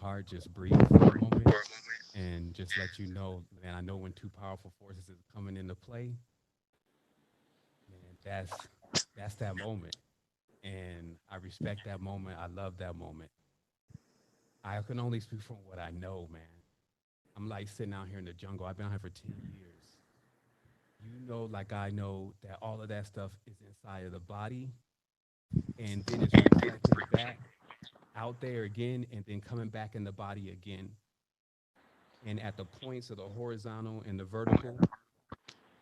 heart, just breathe for a moment and just let you know, man, I know when two powerful forces is coming into play, man, that's that moment. And I respect that moment. I love that moment. I can only speak from what I know, man. I'm like sitting out here in the jungle. I've been out here for 10 years. You know, like I know that all of that stuff is inside of the body and then it's reflected back out there again and then coming back in the body again. And at the points of the horizontal and the vertical,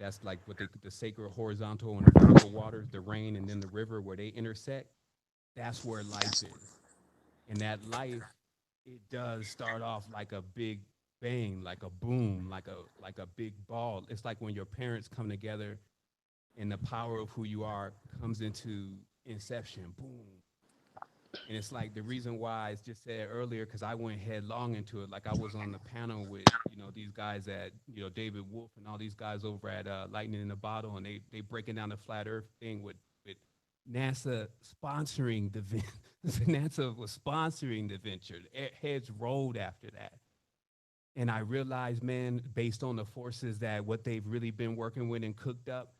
that's like what they the sacred horizontal and the vertical waters, the rain and then the river where they intersect, that's where life is. And that life, it does start off like a big bang, like a boom, like a big ball. It's like when your parents come together and the power of who you are comes into inception, boom. And it's like the reason why I just said earlier, because I went headlong into it. Like I was on the panel with, these guys at, David Wolf and all these guys over at Lightning in the Bottle, and they breaking down the flat Earth thing with NASA sponsoring the NASA was sponsoring the venture. Heads rolled after that. And I realized, man, based on the forces that what they've really been working with and cooked up,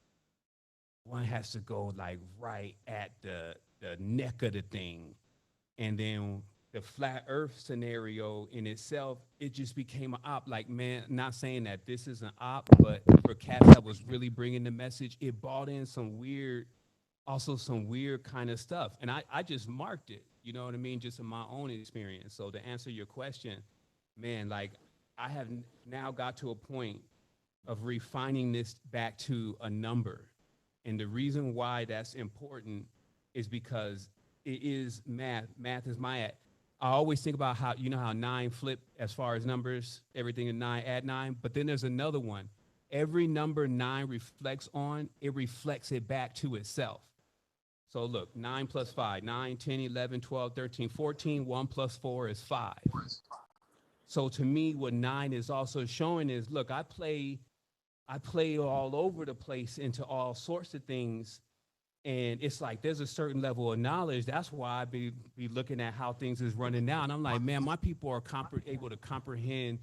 one has to go like right at the neck of the thing. And then the flat earth scenario in itself, it just became an op. Like, man, not saying that this is an op, but for cats that was really bringing the message, it brought in some weird kind of stuff. And I just marked it, you know what I mean? Just in my own experience. So to answer your question, man, like I have now got to a point of refining this back to a number. And the reason why that's important is because it is math. Math is my. I always think about how, how nine flip as far as numbers, everything in nine, add nine. But then there's another one. Every number nine reflects on, it reflects it back to itself. So look, 9 plus 5, 9, 10, 11, 12, 13, 14, 1 plus 4 is 5. So to me, what nine is also showing is, look, I play all over the place into all sorts of things. And it's like there's a certain level of knowledge. That's why I be looking at how things is running now. And I'm like, man, my people are able to comprehend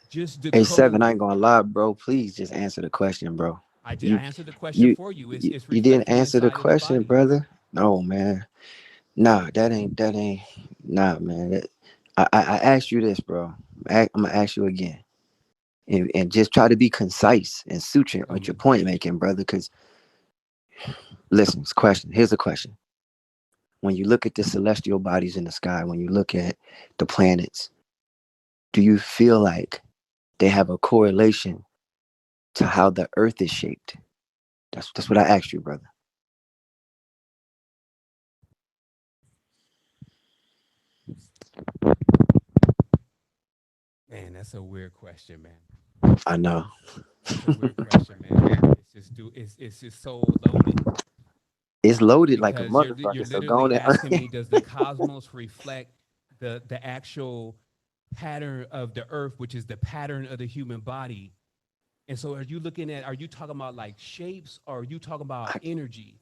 just the Hey, Seven, I code. ain't gonna lie, bro. Please just answer the question, bro. I did. I You answered the question you for you. you, It's you didn't reflected answer the inside of the question, body. brother. No, man. Nah, that ain't nah, man. I asked you this, bro. I'm gonna ask you again. And just try to be concise and suture Tell at your me. point making, brother. Because listen, it's a question. Here's a question. When you look at the celestial bodies in the sky, when you look at the planets, do you feel like they have a correlation to how the earth is shaped? That's what I asked you, brother. Man, that's a weird question, man. I know. That's a weird question, man. It's just so loaded It's loaded like a because you're motherfucker. So go literally on asking and me, does the cosmos reflect the actual pattern of the earth, which is the pattern of the human body? And so are you talking about like shapes or are you talking about energy?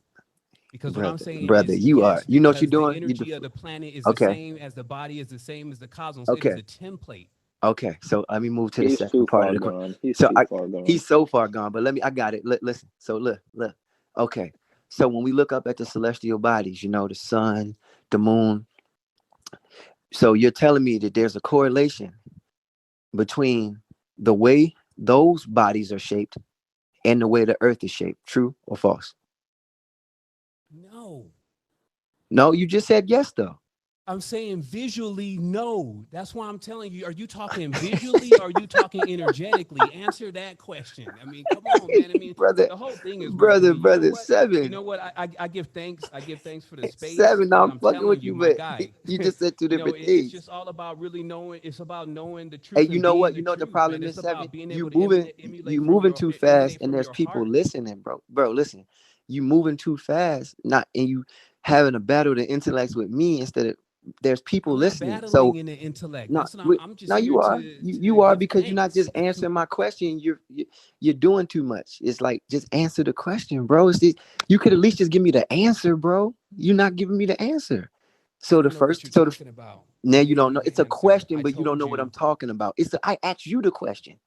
Because what I'm saying brother, is you are. yes, You know what you're because the doing. energy of the planet is the Okay, same as the body is the same as the cosmos. It is okay, a template. okay. So let me move to the He's second too part of far the question. gone. He's So too I, far gone. he's so far gone, but let me. I got it. Listen. So look. Okay. So when we look up at the celestial bodies, the sun, the moon. So you're telling me that there's a correlation between the way those bodies are shaped and the way the earth is shaped. True or false? No. No, you just said yes, though. I'm saying visually, no. That's why I'm telling you. Are you talking visually or are you talking energetically? Answer that question. I mean, come on, man. I mean, brother, the whole thing is weird to me. You know brother, what? You seven. know what? I give thanks. I give thanks for the space. Seven, now But I'm I'm fucking telling with you, you, my but guy, you just said two different it's things. just all about really knowing. It's about knowing the Hey, truth you and know being what? the You know what the truth, man. problem It's is, Seven? about being You able to moving, you moving too fast, emanate and from there's your people heart. listening, bro. Bro, listen, you moving too fast, not and you having a battle the intellects with me instead of there's people I'm not listening. battling So in the intellect. no, That's what I'm no, just here you are, to you are give because you're not thanks. just answering my question. You're doing too much. It's like just answer the question, bro. You could at least just give me the answer, bro. You're not giving me the answer. So I the don't know what first, you're so the talking about. now I you gave don't you know. the It's a answer. question, I but you don't told know what I'm you, talking about. I asked you the question.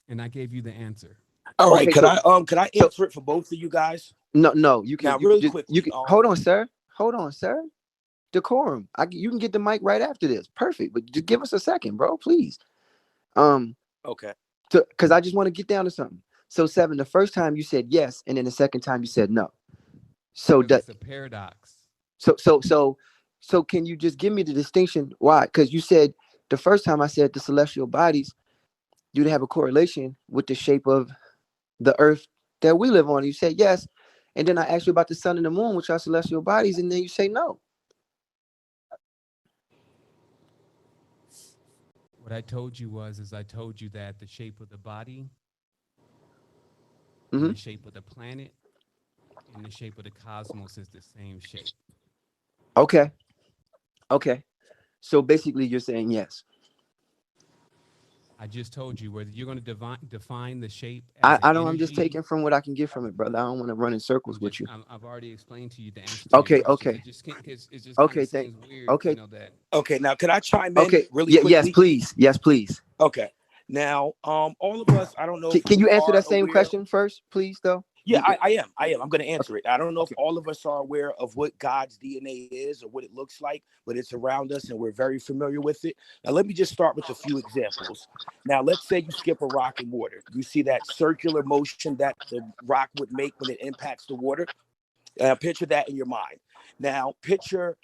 and I gave you the answer. All right, Okay, so could I so answer it for both of you guys? no, Now, you can really just you quickly, can hold on, sir. Decorum. You can get the mic right after this. Perfect, but just give us a second, bro, please. Um, okay. because I just want to get down to something. So seven, the first time you said yes, and then the second time you said no. So Because that it's a paradox. so so so so can you just give me the distinction why? Because you said the first time I said the celestial bodies, do they have a correlation with the shape of the earth that we live on? You said yes. And then I asked you about the sun and the moon, which are celestial bodies, and then you say no. What I told you is I told you that the shape of the body and Hmm. the shape of the planet and the shape of the cosmos is the same shape. Okay. Okay. So basically you're saying yes. I just told you whether you're going to define the shape as an I don't, I'm just energy. taking from what I can get from it, brother. I don't want to run in circles with you. I've already explained to you the answer to your Okay, question. okay. It just kind of Okay, thank seems weird, okay. that Okay, now could I chime in Okay. really Yeah, yes, quickly? please. Yes, please. Okay. Now, all of us, I don't know if Can we you answer are that same aware. question first, please, though? Yeah, I am. I am. I'm going to Okay. answer it. I don't know if Okay. all of us are aware of what God's DNA is or what it looks like, but it's around us and we're very familiar with it. Now, let me just start with a few examples. Now, let's say you skip a rock in water. You see that circular motion that the rock would make when it impacts the water. Picture that in your mind. Now, picture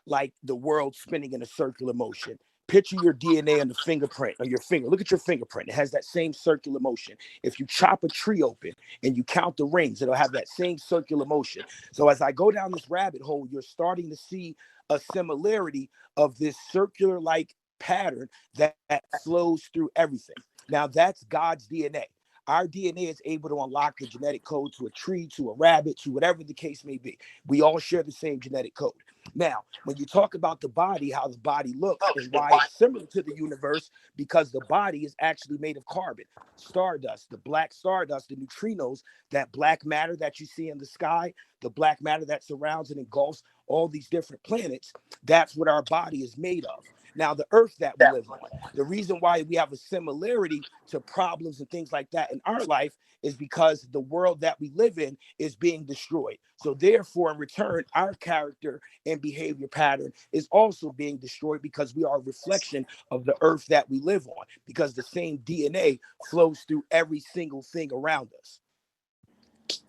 like the world spinning in a circular motion. Picture your DNA on the fingerprint on your finger. Look at your fingerprint. It has that same circular motion. If you chop a tree open and you count the rings, it'll have that same circular motion. So as I go down this rabbit hole, you're starting to see a similarity of this circular like pattern that flows through everything. Now that's God's DNA. Our DNA is able to unlock the genetic code to a tree, to a rabbit, to whatever the case may be. We all share the same genetic code. Now, when you talk about the body, how the body looks and why it's similar to the universe, because the body is actually made of carbon, stardust, the black stardust, the neutrinos, that black matter that you see in the sky, the black matter that surrounds and engulfs all these different planets. That's what our body is made of. Now, the earth that we live on, the reason why we have a similarity to problems and things like that in our life is because the world that we live in is being destroyed. So, therefore, in return, our character and behavior pattern is also being destroyed because we are a reflection of the earth that we live on, because the same DNA flows through every single thing around us.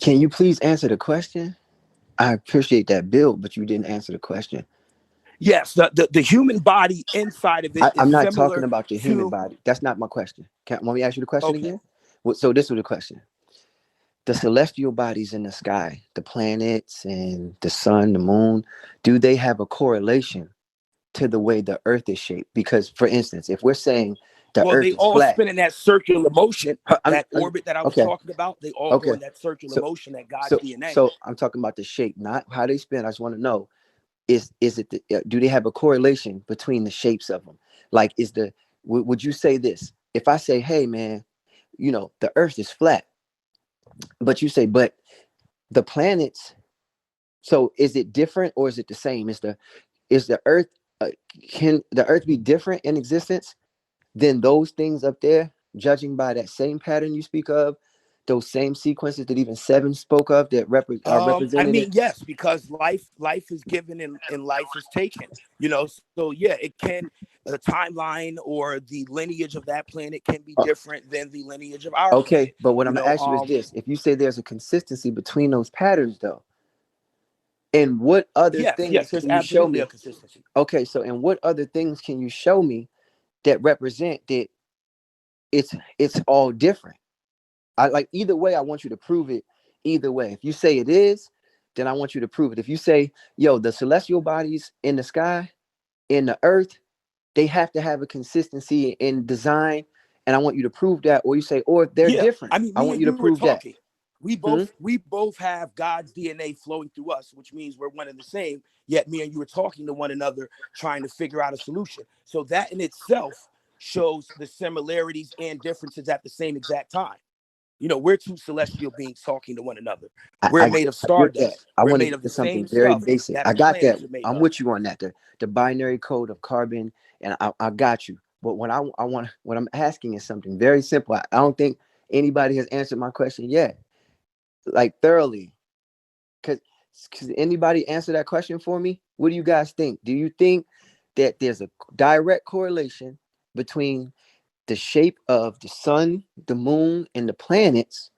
Can you please answer the question? I appreciate that build, but you didn't answer the question. Yes, the human body inside of it is I'm not talking similar about the human to, body. That's not my question. Want me to ask you the question okay. again? So this was the question. The celestial bodies in the sky, the planets and the sun, the moon, do they have a correlation to the way the earth is shaped? Because, for instance, if we're saying the Well, earth they is all flat, spin in that circular motion, that I'm orbit that I was okay, talking about. They all go okay. in that circular So, motion, that God's so, DNA. so I'm talking about the shape, not how they spin. I just want to know: is it do they have a correlation between the shapes of them? Like, would you say this? If I say, hey, man, the earth is flat, but you say, but the planets, so is it different or is it the same? Is the earth, uh, can the earth be different in existence than those things up there, judging by that same pattern you speak of, those same sequences that even seven spoke of that are I represented in? mean, yes, because life is given and life is taken. So yeah, it can, the timeline or the lineage of that planet can be uh, different than the lineage of our okay, planet. but what You I'm gonna know, ask you is this: if you say there's a consistency between those patterns, though, and what other yes, things there's can you show absolutely a me? consistency. Okay, so and what other things can you show me that represent that it's all different? I like either way, I want you to prove it either way. If you say it is, then I want you to prove it. If you say, yo, the celestial bodies in the sky, in the earth, they have to have a consistency in design, and I want you to prove that, or you say, or they're Yeah, different. I mean, I me want and you to you were prove that. talking. We Hmm? both have God's DNA flowing through us, which means we're one and the same. Yet me and you were talking to one another, trying to figure out a solution. So that in itself shows the similarities and differences at the same exact time. You know, we're two celestial beings talking to one another. I, We're I, made of I get that. stardust. I We're want to made get of to the something same very stuff basic. that I the got that. planets are made I'm of. with you on that. The binary code of carbon, and I got you. But what I'm asking is something very simple. I don't think anybody has answered my question yet, like thoroughly. Cause, anybody answer that question for me? What do you guys think? Do you think that there's a direct correlation between the shape of the sun, the moon, and the planets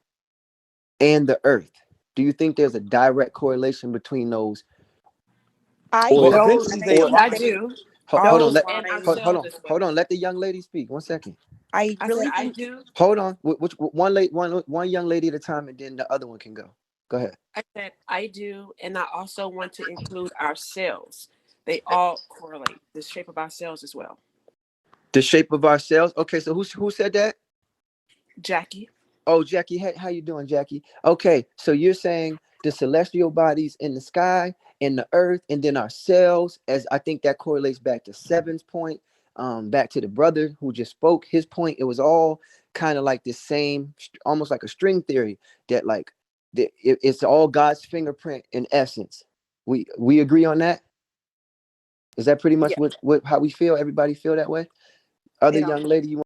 and the earth? Do you think there's a direct correlation between those? I Or Well, do, eventually they or I align. do. hold on, Those let and hold ourselves on, as hold well. on, let the young lady speak. 1 second. I I said really I think. do. Hold on. Which one young lady at a time, and then the other one can go. Go ahead. I said I do, and I also want to include our cells. They all correlate. The shape of our cells as well. The shape of our cells. Okay, so who said that? Jackie. Oh, Jackie, how you doing, Jackie? Okay, so you're saying the celestial bodies in the sky and the earth, and then our cells, as I think that correlates back to Seven's point, back to the brother who just spoke, his point. It was all kind of like this same, almost like a string theory that like it's all God's fingerprint in essence. We agree on that? Is that pretty much Yeah. what how we feel? Everybody feel that way? Other It all young lady, you